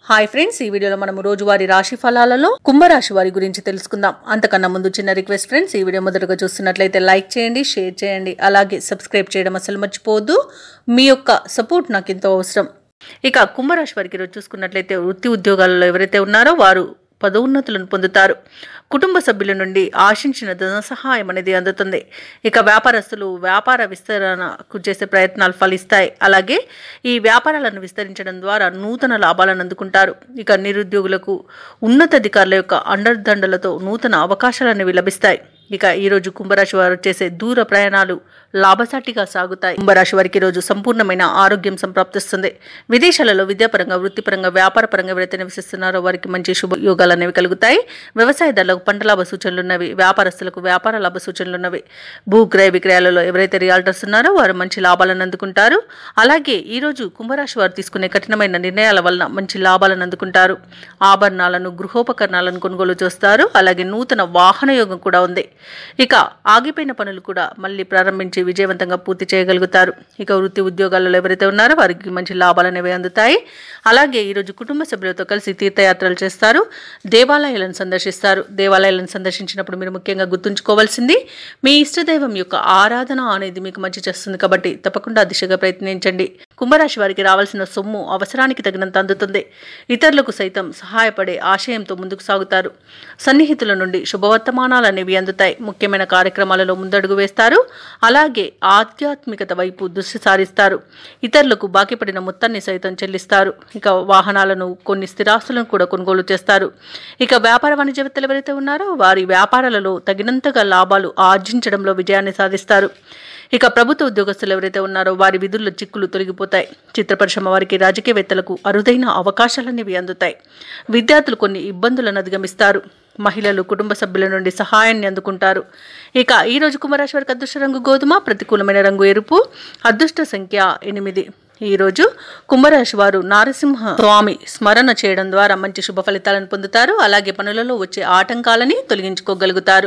Hi friends, ఈ వీడియోలో మనం రోజువారీ రాశి ఫలాలలో కుంభరాశి వారి గురించి తెలుసుకుందాం. అంతకన్నా ముందు చిన్న రిక్వెస్ట్ ఫ్రెండ్స్, ఈ వీడియో మొదటగా చూస్తున్నట్లయితే లైక్ చేయండి, షేర్ చేయండి, అలాగే సబ్స్క్రైబ్ చేయడం అసలు మర్చిపోవద్దు. మీ యొక్క సపోర్ట్ నాకు ఎంతో అవసరం. ఇక కుంభరాశి వారికి ఈరోజు చూసుకున్నట్లయితే వృత్తి ఉద్యోగాలలో ఎవరైతే ఉన్నారో వారు పదోన్నతులను పొందుతారు. కుటుంబ సభ్యుల నుండి ఆశించిన ధన సహాయం అనేది అందుతుంది. ఇక వ్యాపారస్తులు వ్యాపార విస్తరణకు చేసే ప్రయత్నాలు ఫలిస్తాయి. అలాగే ఈ వ్యాపారాలను విస్తరించడం ద్వారా నూతన లాభాలను అందుకుంటారు. ఇక నిరుద్యోగులకు ఉన్నతాధికారుల యొక్క అండదండలతో నూతన అవకాశాలను లభిస్తాయి. ఇక ఈరోజు కుంభరాశి వారు చేసే దూర ప్రయాణాలు లాభసాటిగా సాగుతాయి. కుంభరాశి వారికి ఈరోజు సంపూర్ణమైన ఆరోగ్యం సంప్రాప్తిస్తుంది. విదేశాలలో విద్యాపరంగా, వృత్తిపరంగా, వ్యాపారపరంగా ఎవరైతే నివసిస్తున్నారో వారికి మంచి శుభ యోగాలు అనేవి కలుగుతాయి. వ్యవసాయదారులకు పంట లాభ సూచనలు ఉన్నవి. వ్యాపారస్తులకు వ్యాపార లాభ సూచనలు ఉన్నవి. భూక్రయ విక్రయాలలో ఎవరైతే రియాల్టర్స్ ఉన్నారో వారు మంచి లాభాలను అందుకుంటారు. అలాగే ఈరోజు కుంభరాశి వారు తీసుకునే కఠినమైన నిర్ణయాల వలన మంచి లాభాలను అందుకుంటారు. ఆభరణాలను, గృహోపకరణాలను కొనుగోలు చేస్తారు. అలాగే నూతన వాహన యోగం కూడా ఉంది. ఇక ఆగిపోయిన పనులు కూడా మళ్ళీ ప్రారంభించి విజయవంతంగా పూర్తి చేయగలుగుతారు. ఇక వృత్తి ఉద్యోగాలలో ఎవరైతే ఉన్నారో వారికి మంచి లాభాలు అనేవి అందుతాయి. అలాగే ఈరోజు కుటుంబ సభ్యులతో కలిసి తీర్థయాత్రలు చేస్తారు. దేవాలయాలను సందర్శిస్తారు. దేవాలయాలను సందర్శించినప్పుడు మీరు ముఖ్యంగా గుర్తుంచుకోవాల్సింది మీ ఇష్టదైవం యొక్క ఆరాధన అనేది మీకు మంచి చేస్తుంది. కాబట్టి తప్పకుండా దిశగా ప్రయత్నించండి. కుంభరాశి వారికి రావాల్సిన సొమ్ము అవసరానికి తగినంత అందుతుంది. ఇతరులకు సైతం సహాయపడే ఆశయంతో ముందుకు సాగుతారు. సన్నిహితుల నుండి శుభవర్తమానాలు అనేవి అందుతాయి. ముఖ్యమైన కార్యక్రమాలలో ముందడుగు వేస్తారు. అలాగే ఆధ్యాత్మికత వైపు దృష్టి సారిస్తారు. ఇతరులకు బాకీ పడిన మొత్తాన్ని సైతం చెల్లిస్తారు. ఇక వాహనాలను, కొన్ని స్థిరాస్తులను కూడా కొనుగోలు చేస్తారు. ఇక వ్యాపార వాణిజ్యవేత్తలు ఎవరైతే ఉన్నారో వారి వ్యాపారాలలో తగినంతగా లాభాలు ఆర్జించడంలో విజయాన్ని సాధిస్తారు. ఇక ప్రభుత్వ ఉద్యోగస్తులు ఎవరైతే ఉన్నారో వారి విధుల్లో చిక్కులు తొలగిపోతాయి. చిత్ర పరిశ్రమ వారికి, రాజకీయవేత్తలకు అరుదైన అవకాశాలనేవి అందుతాయి. విద్యార్థులు కొన్ని ఇబ్బందులను అధిగమిస్తారు. మహిళలు కుటుంబ సభ్యుల నుండి సహాయాన్ని అందుకుంటారు. ఇక ఈరోజు కుంభరాశి వారికి అదృష్ట రంగు గోధుమ, ప్రతికూలమైన రంగు ఎరుపు, అదృష్ట సంఖ్య 8. ఈరోజు కుంభరాశి వారు నారసింహ స్వామి స్మరణ చేయడం ద్వారా మంచి శుభ ఫలితాలను పొందుతారు. అలాగే పనులలో వచ్చే ఆటంకాలని తొలగించుకోగలుగుతారు.